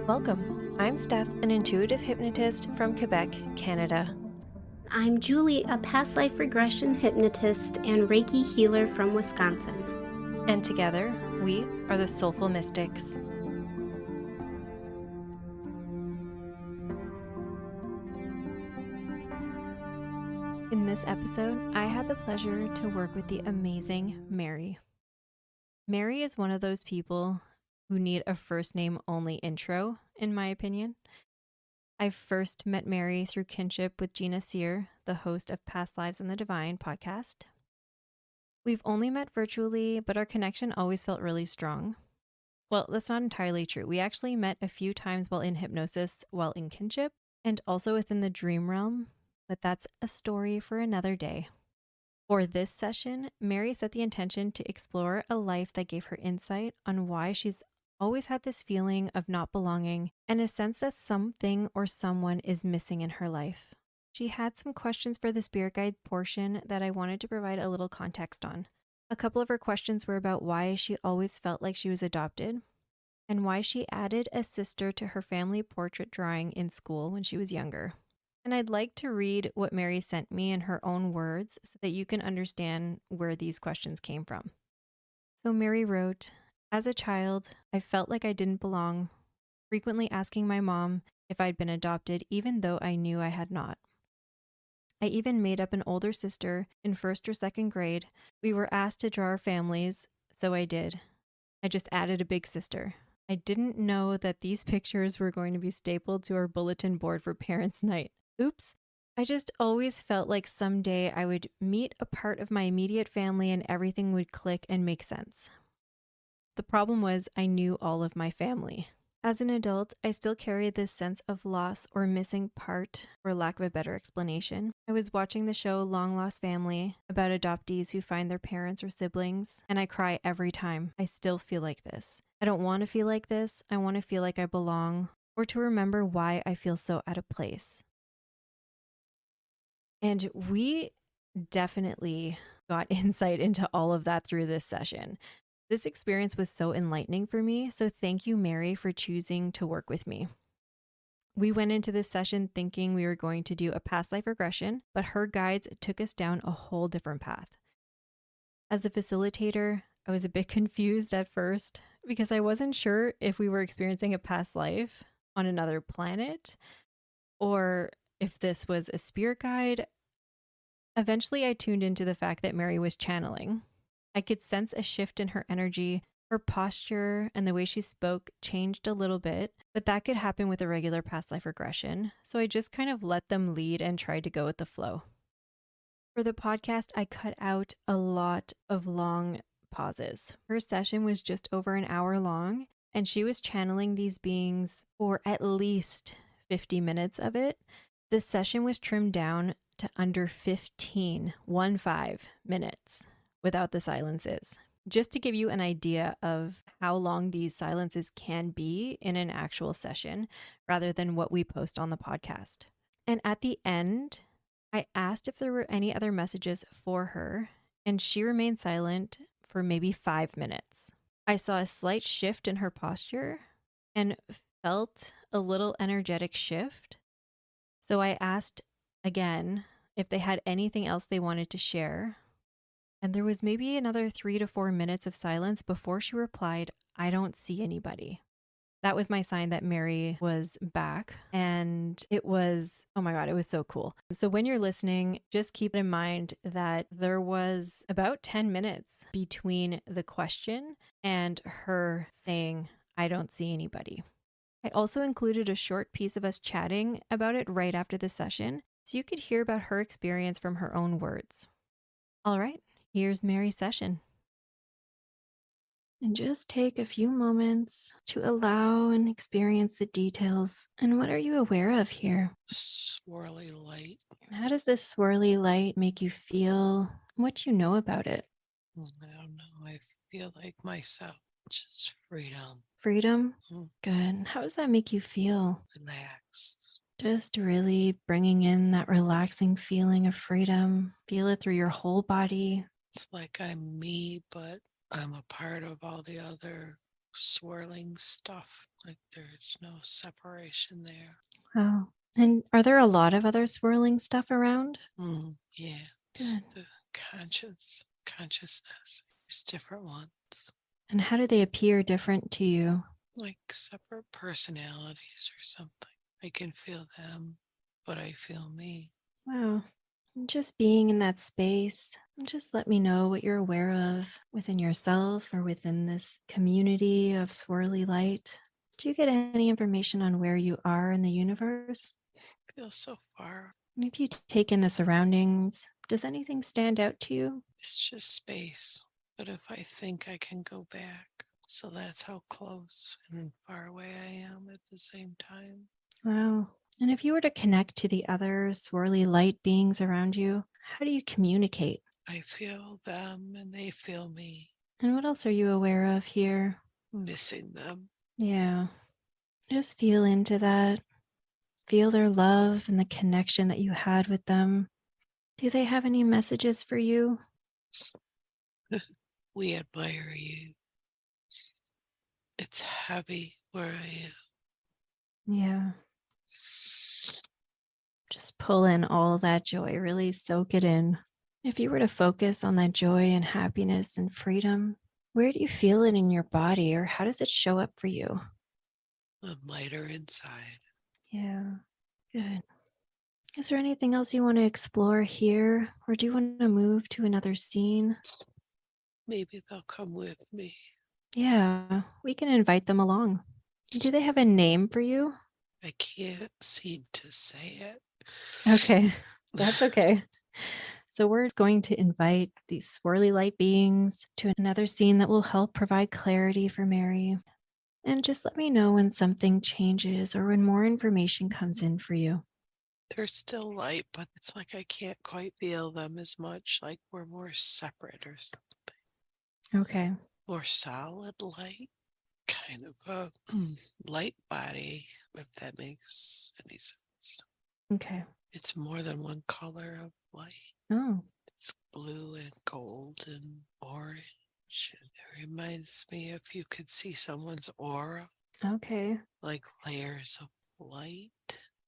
Welcome. I'm Steph, an intuitive hypnotist from Quebec, Canada. I'm Julie, a past life regression hypnotist and Reiki healer from Wisconsin. And together, we are the Soulful Mystics. In this episode, I had the pleasure to work with the amazing Mary. Mary is one of those people who need a first name only intro, in my opinion. I first met Mary through kinship with Gina Sear, the host of Past Lives and the Divine podcast. We've only met virtually, but our connection always felt really strong. Well, that's not entirely true. We actually met a few times while in hypnosis, while in kinship, and also within the dream realm, but that's a story for another day. For this session, Mary set the intention to explore a life that gave her insight on why she's always had this feeling of not belonging and a sense that something or someone is missing in her life. She had some questions for the spirit guide portion that I wanted to provide a little context on. A couple of her questions were about why she always felt like she was adopted and why she added a sister to her family portrait drawing in school when she was younger. And I'd like to read what Mary sent me in her own words so that you can understand where these questions came from. So Mary wrote, "As a child, I felt like I didn't belong, frequently asking my mom if I'd been adopted even though I knew I had not. I even made up an older sister in first or second grade. We were asked to draw our families, so I did. I just added a big sister. I didn't know that these pictures were going to be stapled to our bulletin board for parents' night. Oops. I just always felt like someday I would meet a part of my immediate family and everything would click and make sense. The problem was I knew all of my family. As an adult, I still carry this sense of loss or missing part, for lack of a better explanation. I was watching the show Long Lost Family about adoptees who find their parents or siblings, and I cry every time. I still feel like this. I don't want to feel like this. I want to feel like I belong, or to remember why I feel so out of place." And we definitely got insight into all of that through this session. This experience was so enlightening for me, so thank you, Mary, for choosing to work with me. We went into this session thinking we were going to do a past life regression, but her guides took us down a whole different path. As a facilitator, I was a bit confused at first because I wasn't sure if we were experiencing a past life on another planet or if this was a spirit guide. Eventually, I tuned into the fact that Mary was channeling. I could sense a shift in her energy. Her posture and the way she spoke changed a little bit, but that could happen with a regular past life regression. So I just kind of let them lead and tried to go with the flow. For the podcast, I cut out a lot of long pauses. Her session was just over an hour long, and she was channeling these beings for at least 50 minutes of it. The session was trimmed down to under 15 minutes without the silences, just to give you an idea of how long these silences can be in an actual session rather than what we post on the podcast. And at the end, I asked if there were any other messages for her, and she remained silent for maybe 5 minutes. I saw a slight shift in her posture and felt a little energetic shift. So I asked again if they had anything else they wanted to share. And there was maybe another 3 to 4 minutes of silence before she replied, "I don't see anybody." That was my sign that Mary was back. And it was, oh my God, it was so cool. So when you're listening, just keep in mind that there was about 10 minutes between the question and her saying, "I don't see anybody." I also included a short piece of us chatting about it right after the session, so you could hear about her experience from her own words. All right, here's Mary's session. And just take a few moments to allow and experience the details. And what are you aware of here? Swirly light. And how does this swirly light make you feel? What do you know about it? I don't know. I feel like myself. Just freedom. Freedom? Mm. Good. How does that make you feel? Relaxed. Just really bringing in that relaxing feeling of freedom. Feel it through your whole body. It's like I'm me, but I'm a part of all the other swirling stuff. Like there's no separation there. Oh. And are there a lot of other swirling stuff around? Yeah. Good. It's the consciousness. There's different ones. And how do they appear different to you? Like separate personalities or something. I can feel them, but I feel me. Wow. And just being in that space, just let me know what you're aware of within yourself or within this community of swirly light. Do you get any information on where you are in the universe? Feel so far. And if you take in the surroundings, does anything stand out to you? It's just space. But if I think I can go back, so that's how close and far away I am at the same time. Wow. And if you were to connect to the other swirly light beings around you, how do you communicate? I feel them and they feel me. And what else are you aware of here? Missing them. Yeah. Just feel into that. Feel their love and the connection that you had with them. Do they have any messages for you? We admire you. It's heavy where I am. Yeah. Just pull in all that joy, really soak it in. If you were to focus on that joy and happiness and freedom, where do you feel it in your body or how does it show up for you? I'm lighter inside. Yeah, good. Is there anything else you want to explore here or do you want to move to another scene? Maybe they'll come with me. Yeah, we can invite them along. Do they have a name for you? I can't seem to say it. Okay, that's okay. So we're going to invite these swirly light beings to another scene that will help provide clarity for Mary. And just let me know when something changes or when more information comes in for you. They're still light, but it's like I can't quite feel them as much. Like we're more separate or something. Okay. More solid light. Kind of a light body, if that makes any sense. Okay. It's more than one color of light. Oh, It's blue and gold and orange. It reminds me if you could see someone's aura, okay. like layers of light.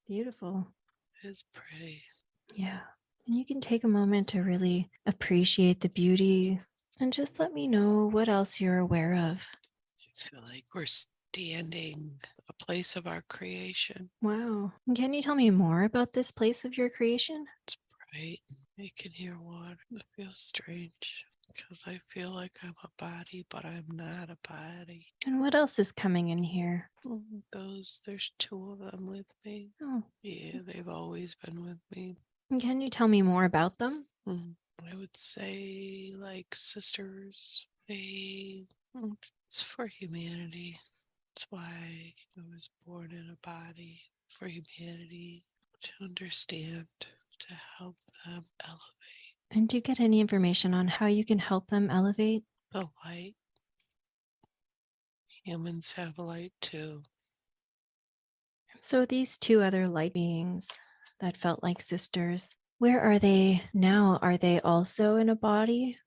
Beautiful. It's pretty. Yeah. And you can take a moment to really appreciate the beauty and just let me know what else you're aware of. I feel like we're standing a place of our creation. Wow. And can you tell me more about this place of your creation? It's bright. You can hear water. It feels strange because I feel like I'm a body, but I'm not a body. And what else is coming in here? There's two of them with me. Oh, Yeah, they've always been with me. and can you tell me more about them? I would say like sisters. It's for humanity. That's why I was born in a body, for humanity to understand, to help them elevate. And do you get any information on how you can help them elevate? The light. Humans have light too. So these two other light beings that felt like sisters, where are they now? Are they also in a body?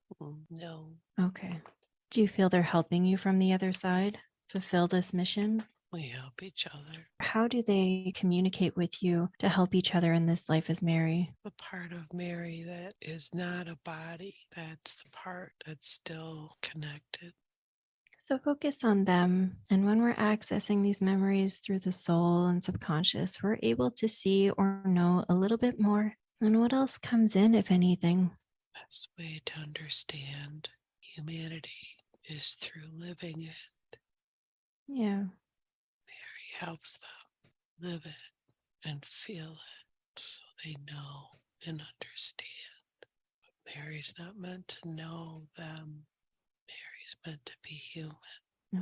No. Okay. Do you feel they're helping you from the other side fulfill this mission? We help each other. How do they communicate with you to help each other in this life as Mary? The part of Mary that is not a body, that's the part that's still connected. So focus on them. And when we're accessing these memories through the soul and subconscious, we're able to see or know a little bit more. And what else comes in, if anything? Best way to understand humanity is through living it. Yeah. Mary helps them live it and feel it so they know and understand. But Mary's not meant to know them. Mary's meant to be human.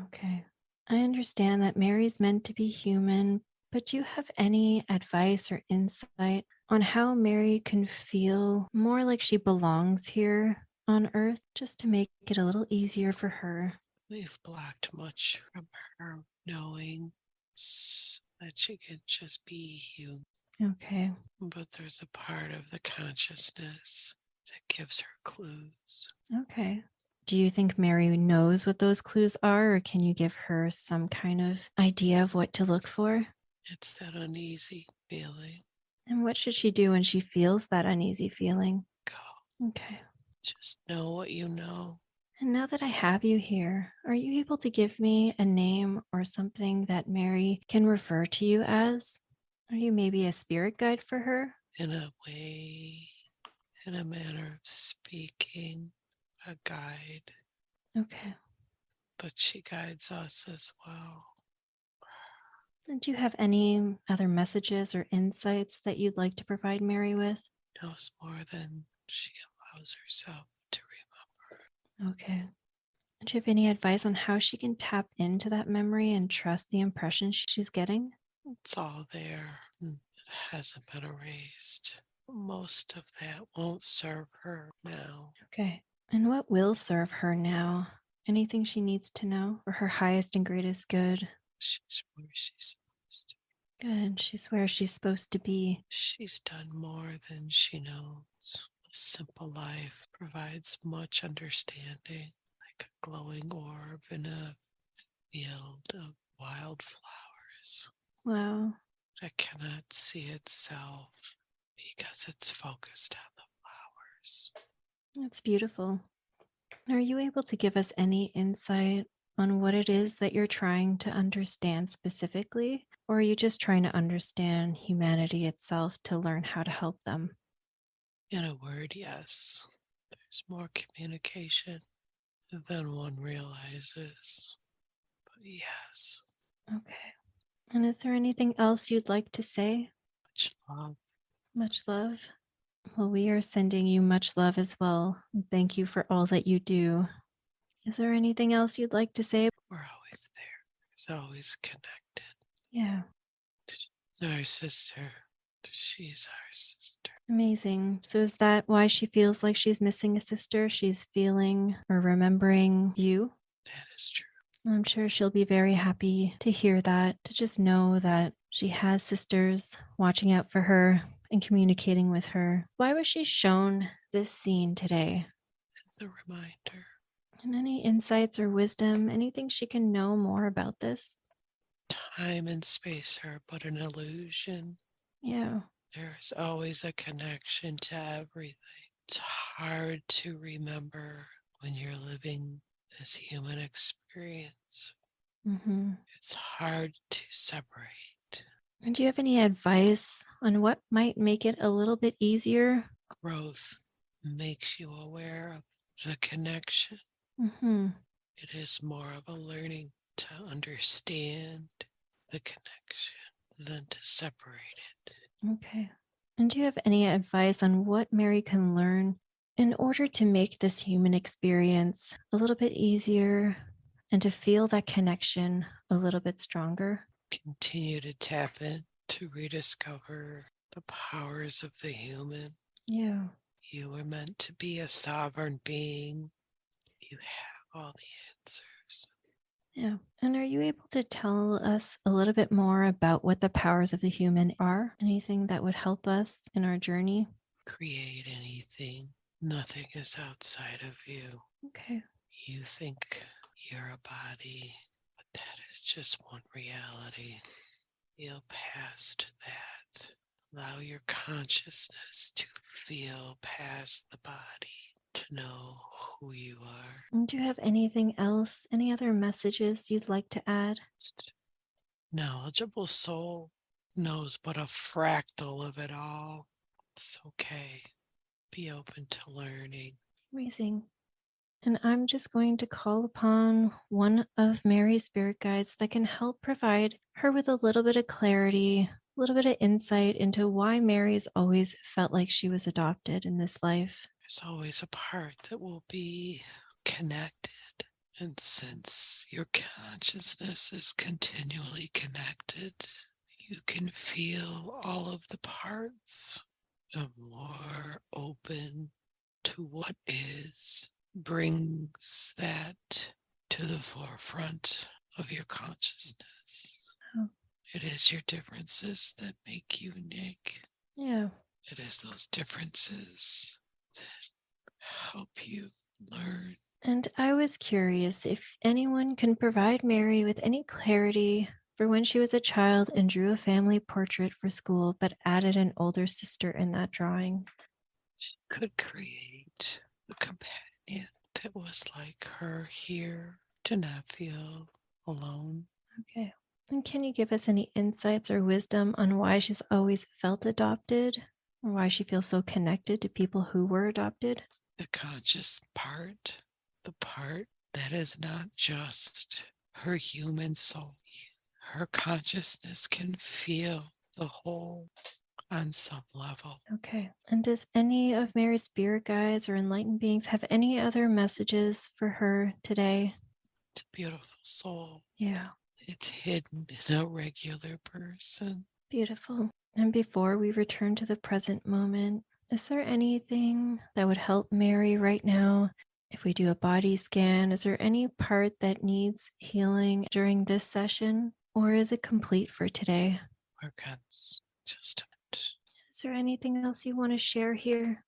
Okay. I understand that Mary's meant to be human, but do you have any advice or insight on how Mary can feel more like she belongs here on earth, just to make it a little easier for her? We've blocked much from her knowing so that she can just be human. Okay. But there's a part of the consciousness that gives her clues. Okay. Do you think Mary knows what those clues are, or can you give her some kind of idea of what to look for? It's that uneasy feeling. And what should she do when she feels that uneasy feeling? Go. Okay. Just know what you know. And now that I have you here, are you able to give me a name or something that Mary can refer to you as? Are you maybe a spirit guide for her? In a way, in a manner of speaking, a guide, Okay. but she guides us as well. And do you have any other messages or insights that you'd like to provide Mary with? Knows more than she allows herself to remember. Okay. Do you have any advice on how she can tap into that memory and trust the impression she's getting? It's all there. It hasn't been erased. Most of that won't serve her now. Okay. And what will serve her now? Anything she needs to know for her highest and greatest good? She's where she's supposed to. Good. She's where she's supposed to be. She's done more than she knows. A simple life provides much understanding, like a glowing orb in a field of wildflowers Wow. that cannot see itself because it's focused on the flowers. That's beautiful. Are you able to give us any insight on what it is that you're trying to understand specifically? Or are you just trying to understand humanity itself to learn how to help them? In a word, yes, there's more communication than one realizes. But yes, Okay. And is there anything else you'd like to say? much love. Much love. Well, we are sending you much love as well. And thank you for all that you do. Is there anything else you'd like to say? We're always there. It's always connected. Yeah, She's our sister. She's our sister. amazing. So, is that why she feels like she's missing a sister? She's feeling or remembering you? That is true. I'm sure she'll be very happy to hear that, to just know that she has sisters watching out for her and communicating with her. Why was she shown this scene today? It's a reminder. And any insights or wisdom, anything she can know more about this? Time and space are but an illusion. Yeah. There's always a connection to everything. It's hard to remember when you're living this human experience. Mm-hmm. It's hard to separate. And do you have any advice on what might make it a little bit easier? Growth makes you aware of the connection. Mm-hmm. It is more of a learning to understand the connection than to separate it. Okay. And do you have any advice on what Mary can learn in order to make this human experience a little bit easier and to feel that connection a little bit stronger? Continue to tap in to rediscover the powers of the human. Yeah. You were meant to be a sovereign being. You have all the answers. Yeah. And are you able to tell us a little bit more about what the powers of the human are? Anything that would help us in our journey? Create anything. Nothing is outside of you. Okay. You think you're a body, but that is just one reality. Feel past that. Allow your consciousness to feel past the body, to know who you are. And do you have anything else, any other messages you'd like to add? Knowledgeable soul knows but a fractal of it all. It's okay. Be open to learning. Amazing. And I'm just going to call upon one of Mary's spirit guides that can help provide her with a little bit of clarity, a little bit of insight into why Mary's always felt like she was adopted in this life. There's always a part that will be connected. And since your consciousness is continually connected, you can feel all of the parts. The more open to what is brings that to the forefront of your consciousness. Oh. It is your differences that make you unique. Yeah. It is those differences that help you learn And I was curious if anyone can provide Mary with any clarity for when she was a child and drew a family portrait for school, but added an older sister in that drawing. She could create a companion that was like her here to not feel alone. Okay. And can you give us any insights or wisdom on why she's always felt adopted, or why she feels so connected to people who were adopted? The conscious part, the part that is not just her human soul. Her consciousness can feel the whole on some level. Okay. And does any of Mary's spirit guides or enlightened beings have any other messages for her today? It's a beautiful soul. Yeah. It's hidden in a regular person. Beautiful. And before we return to the present moment, is there anything that would help Mary right now? If we do a body scan, is there any part that needs healing during this session, or is it complete for today? Organs, just a minute. Is there anything else you want to share here?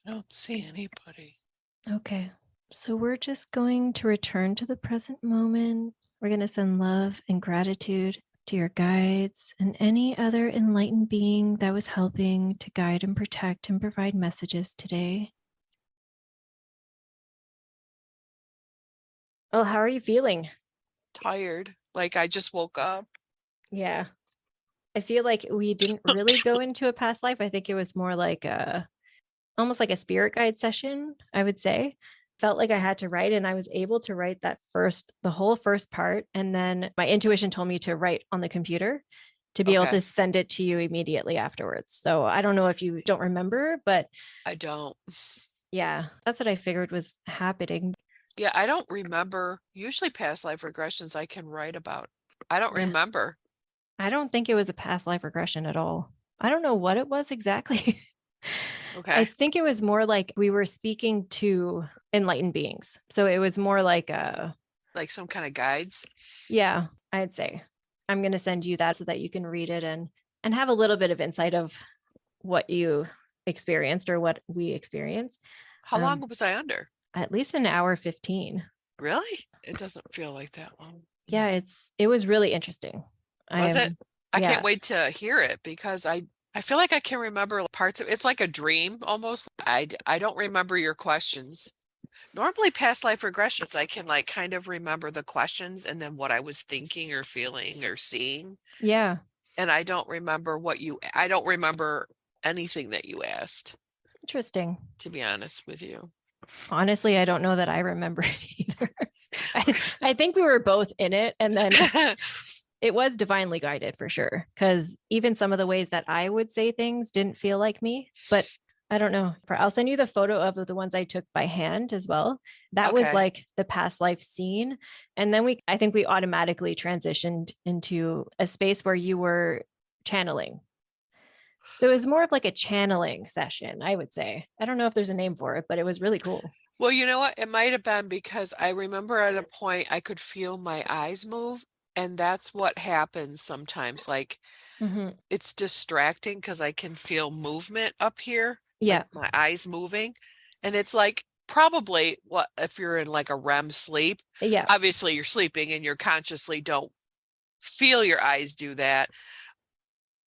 I don't see anybody. Okay. So we're just going to return to the present moment. We're going to send love and gratitude to your guides and any other enlightened being that was helping to guide and protect and provide messages today. Oh, how are you feeling? Tired. Like I just woke up. Yeah. I feel like we didn't really go into a past life. I think it was more like almost like a spirit guide session, I would say. Felt like I had to write, and I was able to write the whole first part. And then my intuition told me to write on the computer to be able to send it to you immediately afterwards. So I don't know if you don't remember, but I don't. yeah, that's what I figured was happening. Yeah, I don't remember. Usually past life regressions I can write about. I don't Yeah. remember. I don't think it was a past life regression at all. I don't know what it was exactly. Okay. I think it was more like we were speaking to enlightened beings. So it was more like Like some kind of guides. yeah, I'd say. I'm going to send you that so that you can read it and have a little bit of insight of what you experienced or what we experienced. How long was I under? At least an hour 15. Really? It doesn't feel like that long. Yeah, it was really interesting. Was it? I Yeah. can't wait to hear it because I feel like I can remember parts of it's like a dream almost. I don't remember your questions. Normally past life regressions, I can like kind of remember the questions and then what I was thinking or feeling or seeing. Yeah. And I don't remember I don't remember anything that you asked, Interesting. to be honest with you. Honestly, I don't know that I remember it either. I think we were both in it, and then it was divinely guided for sure. Because even some of the ways that I would say things didn't feel like me, but I don't know. I'll send you the photo of the ones I took by hand as well. That was Okay. like the past life scene. And then I think we automatically transitioned into a space where you were channeling. So it was more of like a channeling session, I would say. I don't know if there's a name for it, but it was really cool. Well, you know what? It might have been because I remember at a point I could feel my eyes move, and that's what happens sometimes. Like it's distracting because I can feel movement up here, Yeah. like my eyes moving. And it's like probably what if you're in like a REM sleep, Yeah. obviously you're sleeping and you're consciously don't feel your eyes do that.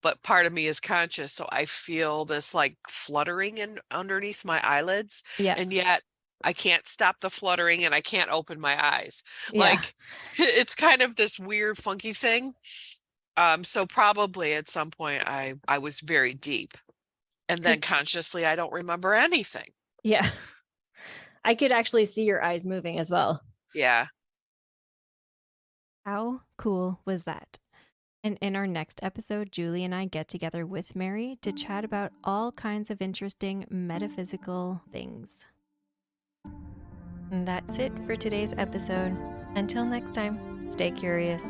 But part of me is conscious. So I feel this like fluttering in underneath my eyelids. Yeah. And yet I can't stop the fluttering and I can't open my eyes. Yeah. Like it's kind of this weird, funky thing. So probably at some point I was very deep. And then consciously I don't remember anything. Yeah. I could actually see your eyes moving as well. Yeah. How cool was that? And in our next episode, Julie and I get together with Mary to chat about all kinds of interesting metaphysical things. And that's it for today's episode. Until next time, stay curious.